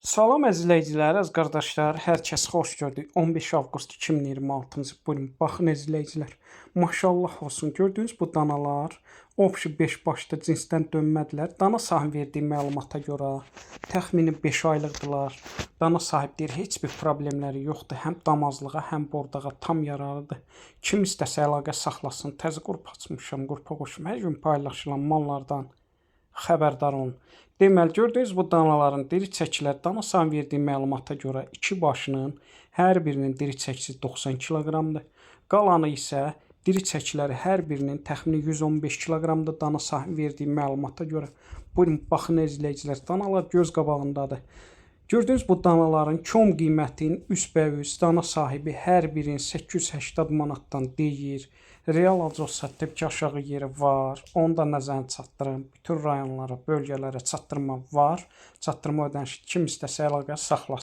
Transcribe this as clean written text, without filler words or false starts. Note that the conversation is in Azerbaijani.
Salam əzizləyicilər, əziz qardaşlar, hər kəs xoş gördük. 15 avqust 2026-cı buyurun, baxın əzizləyicilər. Maşallah olsun, gördüyünüz bu danalar obşi 5 başlı cinsdən dönmədilər. Dana sahibi verdiyi məlumata görə təxmini 5 aylıqdılar. Dana sahibi deyir, heç bir problemləri yoxdur. Həm damazlığa, həm bordağa tam yararlıdır. Kim istəsə əlaqə saxlasın. Təzə qrup açmışam, qrupa qoşum. Hər gün paylaşılan mallardan xəbərdar olun. Deməli, gördüyünüz bu danaların diri çəkilər dana sahibi verdiyi məlumata görə 2 başının hər birinin diri çəkisi 90 kiloqramdır. Qalanı isə diri çəkiləri hər birinin təxmini 115 kiloqramdır dana sahibi verdiyi məlumata görə. Buyurun, baxın əzizləyicilər, danalar göz qabağındadır. Gördüyünüz bu danaların kom qiymətinin üstbəüst dana sahibi hər birinin 880 manatdan deyir. Real olsa təbii aşağı yeri var. Onu da nəzərinə çatdırın. Bütün rayonlara, bölgələrə çatdırma var. Çatdırma ödənişi kim istəsə əlaqə saxlasın.